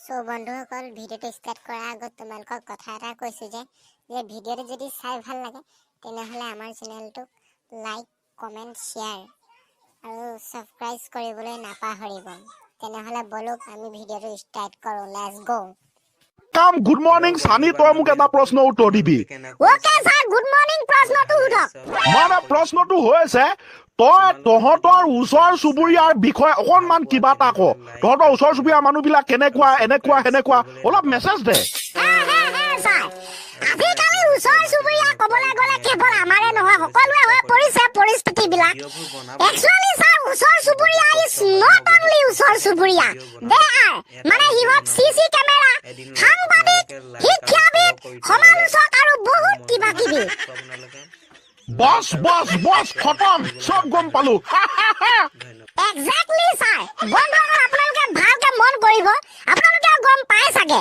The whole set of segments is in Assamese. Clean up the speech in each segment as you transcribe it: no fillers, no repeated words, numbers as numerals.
সো বন্ধুসকল ভিডিওটো স্টার্ট করার আগত তোমালোকক কথা এটা কৈছো যে ভিডিওটো যদি চাই ভাল লাগে তেনেহলে আমাৰ চেনেলটোক লাইক কমেন্ট শেয়াৰ আৰু সাবস্ক্ৰাইব কৰিবলৈ নাপাহৰিব তেনেহলে বলক আমি ভিডিওটো স্টাৰ্ট কৰো লেটস গো গুড মৰ্নিং সানি তই মোক এটা প্ৰশ্ন উত্তৰ দিবি ওকে স্যাৰ গুড মৰ্নিং প্ৰশ্নটো উঠক মানে প্ৰশ্নটো হৈছে তই তহঁতৰ ওচৰ চুবুৰীয়াৰ বিষয়ে অকনমান কিবা এটা ক তহঁতৰ ওচৰ চুবুৰীয়া মানুহবিলাক কেনেকুৱা এনেকুৱা সেনেকুৱা অলপ মেছেজ দে স্যাৰ আজিকালি ওচৰ চুবুৰীয়া কবলৈ গলে কেৱল আমাৰে নহয় সকলোৱে হৈ পৰিছে পৰিস্থিতিবিলাক একচুয়ালি স্যাৰ ওচৰ চুবুৰীয়া ইজ নট অনলি ওচৰ চুবুৰীয়া দে আৰ মানে হিহঁত সিসি কেমেৰা সাংবাদিক শিক্ষাবিদ সমালোচক আৰু বহুত কিবা কিবি বস বস বস খতম সব গম পালো এক্স্যাক্টলি স্যার বন্ধুসকল আপোনালোকে ভালকে মন কৰিব আপোনালোকে গম পায় চাগে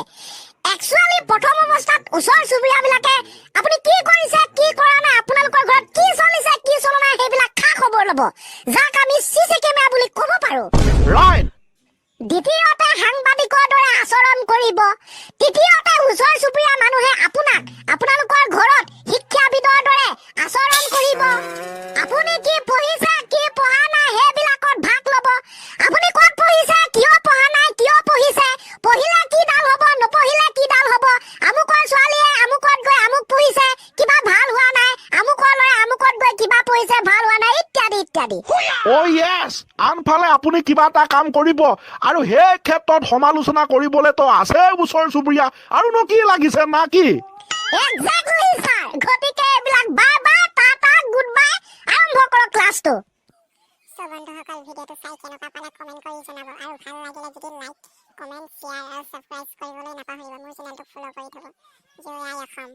একচুয়ালি প্ৰথম অৱস্থাত ওচৰ চুবুৰীয়াবিলাকে আপুনি কি কৰিছে কি কৰা নাই আপোনালোকৰ ঘৰত কি চলিছে কি চলা নাই সেইবিলাক খা খবৰ ল'ব যাক আমি সিসি কেমেৰা বুলি ক'ব পাৰো ৰাইট দ্বিতীয়তে সাংবাদিকৰ দৰে আচৰণ কৰিব তৃতীয়তে ওচৰ চুবুৰীয়া মানুহে আপোনালোকৰ ঘৰত শিক্ষাবিদৰ দৰে আচৰণ কৰিব আপুনি কি পঢ়িছে কি পঢ়া নাই সেইবিলাকত ভাগ ল'ব আপুনি ক'ত পঢ়িছে কিয় পঢ়া নাই কিয় পঢ়িছে পঢ়িলে কি ডাল হ'ব নপঢ়িলে কি ডাল হ'ব আমুকৰ ছোৱালীয়ে আমুকত গৈ আমুক পঢ়িছে কিবা ভাল হোৱা নাই আমুকৰ ল'ৰাই আমুকত গৈ কিবা পঢ়িছে ভাল হোৱা নাই ইত্যাদি ইত্যাদি অ ইয়েছ আনফালে আপুনি কিবা এটা কাম কৰিব আৰু সেই ক্ষেত্ৰত সমালোচনা কৰিবলৈ তো আছে ওচৰ চুবুৰীয়া আৰু নো কি লাগিছে না কি এক্স্যাক্টলি স্যাৰ গতিকে এইবিলাক bye bye Tata good bye আৰম্ভ কৰক ক্লাছটো বন্ধুসকল ভিডিওটো চাই কেনেকুৱা পালে কমেন্ট কৰি জনাব আৰু ভাল লাগিলে যদি লাইক কমেন্ট শেয়াৰ আৰু সাবস্ক্ৰাইব কৰিবলৈ নাপাহৰিব মোৰ চেনেলটো ফলো কৰি থব জয় আই অসম